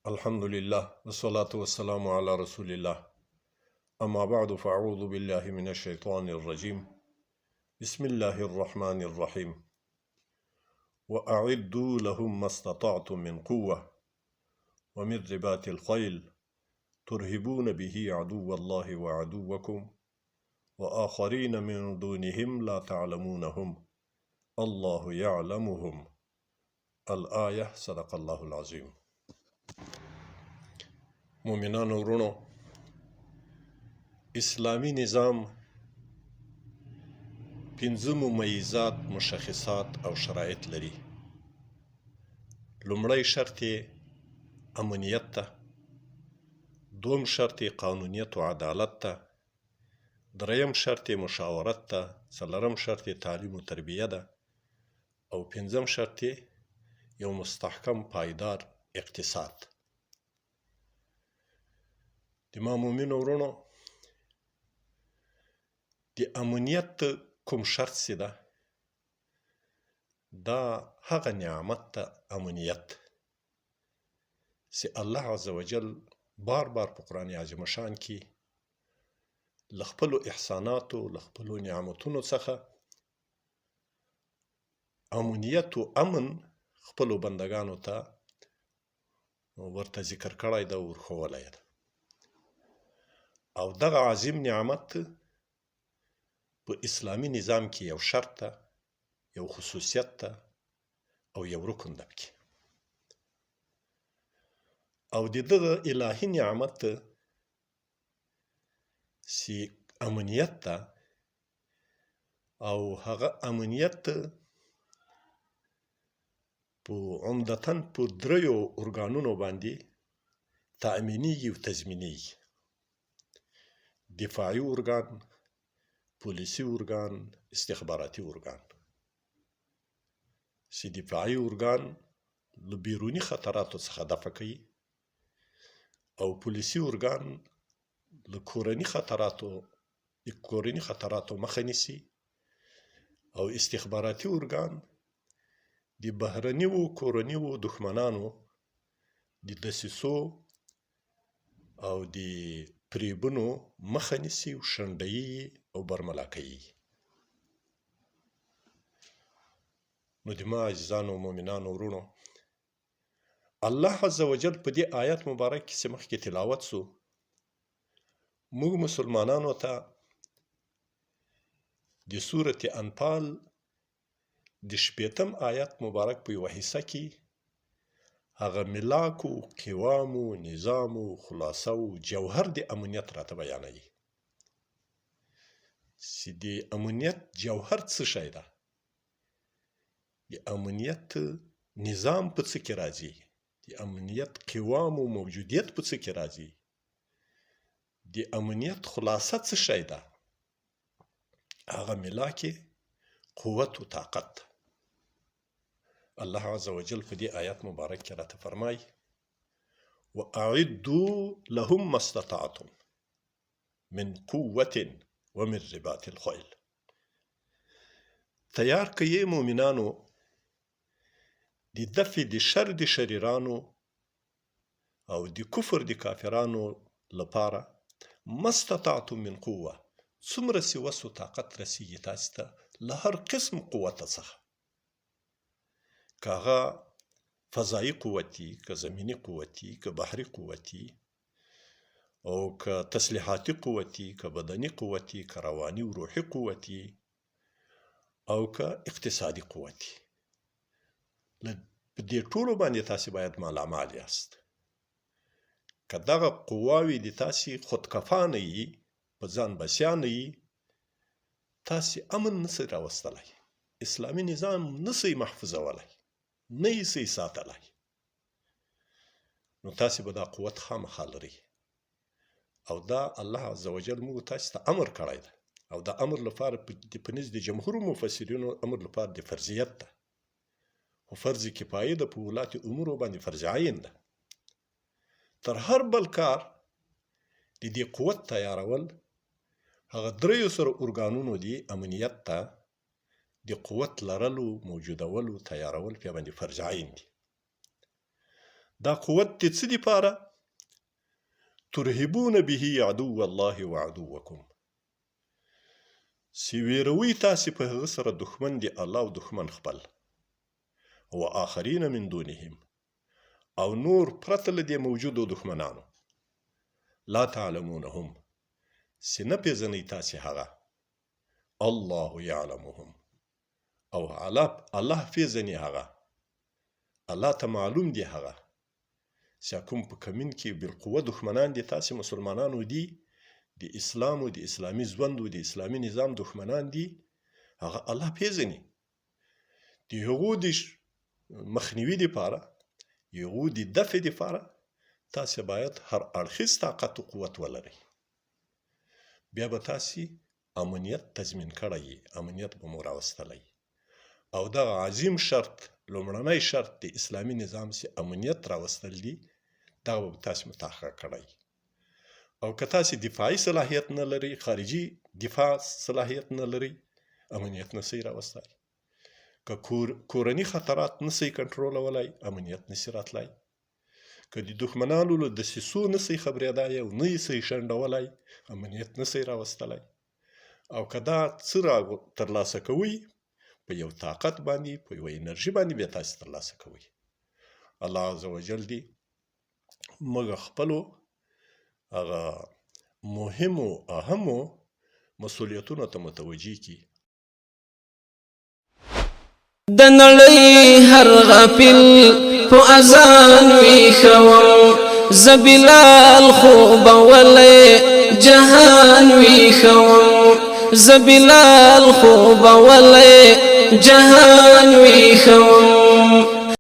الحمد لله والصلاة والسلام على رسول الله. أما بعد فأعوذ بالله من الشيطان الرجيم. بسم الله الرحمن الرحيم. وأعدوا لهم ما استطعتم من قوة ومن رباط الخيل ترهبون به عدو الله وعدوكم وآخرين من دونهم لا تعلمونهم الله يعلمهم. الآية. صدق الله العظيم. مؤمنان ورونو، اسلامی نظام پنځه ممیزات، مشخصات او شرایط لري. لومړی شرط یې امنیت ته، دوم شرط یې قانونیت او عدالت ته، دریم شرط یې مشاورت ته، څلورم شرط یې تعلیم او تربیه ده، او پنځم شرط یې یو مستحکم پایدار اقتصاد. د ما مومنو ورونو، د امنیت کوم شرط چې ده، دا هغه نعمت ته امنیت چې الله عز وجل بار بار په قرآن عظیم شان کې له خپلو احساناتو، له خپلو نعمتونو څخه امنیت او امن خپلو بندگانو ته ورته ذکر کړی ده او ورښولی ده. او دغه عظیم نعمت په اسلامي نظام کې یو شرط ده، یو خصوصیت ده او یو رکن ده پکې. او د دغه الهي نعمت چې امنیت ده، او هغه امنیت په عمدتاً په دریو ارګانونو باندې تأمینیږي او تضمینیږي: دفاعي ارګان، پولیسي ارګان، استخباراتي ارګان. چې دفاعي ارګان له بیروني خطراتو څخه دفع کوي، او پولیسي ارګان له کورني خطراتو مخه نیسي، او استخباراتي ارګان د بهرنیو کورنیو دښمنانو د دسیسو او د فریبونو مخه نیسي او شنډوي او برملا کوي. نو د ما عزیزانو مؤمنانو ورونو، الله عز وجل په دې آیت مبارک کې چې مخکې تلاوت سو، موږ مسلمانانو ته د سورة انفال د 8م آیت مبارک په یوه حصه کې هغه ملاک و قوام و نظام و خلاصه و جوهر د امنیت راته بیانوي. چې د امنیت جوهر څه شی ده، د امنیت نظام په څه کې راځي، د امنیت قوام و موجودیت په څه کې راځي، د امنیت خلاصه څه شی ده. هغه ملاک قوت و طاقت ده. الله عز وجل په دې آیت مبارک کې راته فرمایي: وأعدوا لهم ما استطعتم من قوة ومن رباط الخيل. تیار کړئ مؤمنانو د دفع د شر د شریرانو او د کفر د کافرانو لپاره ما استطعتم من قوة، څومره چې وس و طاقت رسیږي تاسو ته له هر قسم قوت څخه، که هغه فضایي قوتي، که زمینی قوتي، که بحري قوتي، او که تسلیحاتي قوتي، که بدني قوتي، که رواني و روحي قوتي، او که اقتصادي قوتي. په دې ټولو باندې تاسو باید مالامال یاست. که دغه قواوې د تاسو خودکفا نه وي، په ځان بسیا نه وي، تاسو امن نسئ راوستلی، اسلامي نظام نسئ محفوظولی، نه یې سئ ساتلی. نو تاسو به دا قوت خامخا لرئ. او دا الله عز وجل موږ تاسو ته امر کړی ده، او دا امر لپاره په نزد د جمهور مفسرینو امر لپاره د فرضیت ده، خو فرض کفایي ده، په ولات امورو باندې فرض عین ده. تر هر بل کار د دې قوت تیارول هغه دریو سره ارګانونو دي امنیت ته د قوت لرلو، موجودولو، تیارول په باندې فرض عین دي. دا قوت د څه دپاره؟ ترهبون به عدو الله وعدوکم، چې ویروئ تاسې په هغه سره دښمن د الله او دښمن خپل، و آخرین من دونهم، او نور پرته له دې موجودو دښمنانو، لا تعلمونهم، چې نه پېژنئ تاسې هغه، الله یعلمهم، او الله پېژني هغه، الله ته معلوم دی هغه، چې کوم په کمین کې بالقوه دښمنان دي تاسې مسلمانانو دي، د اسلام او د اسلامي ژوند او د اسلامي نظام دښمنان دي، هغه الله پېژني. د هغو د مخنیوي دپاره، هغو د دفع دپاره تاسې باید هر اړخیز طاقت او قوت ولرئ. بیا به تاسې امنیت تضمین کړی، امنیت به مو راوستلی، او دغه عظیم شرط، لومړنی شرط د اسلامي نظام چې امنیت راوستل دي، دغه به تاسې متحقق کړی. او که تاسې دفاعي صلاحیت نه لرئ، خارجي دفاع صلاحیت نه لرئ، امنیت نشئ راوستلی. که کورني خطرات نشئ کنټرولولی، امنیت نشي راتلی. که د دښمنانو له دسیسو نشئ خبرېدای او نه یې شئ شنډولی، امنیت نشئ راوستلی. او که دا څه را ترلاسه کوئ، په یو طاقت باندې، په یو انرژي باندې بیا تاسې ترلاسه کوئ. الله عز وجل دې موږ خپلو هغه مهمو اهمو مسؤلیتونو ته متوجه کړي. د نړۍ هر غافل په اذان ویښوم، زه بلال خوب ولی جهان ویښوم، زه بلال خوب ولی جهان ویښوم.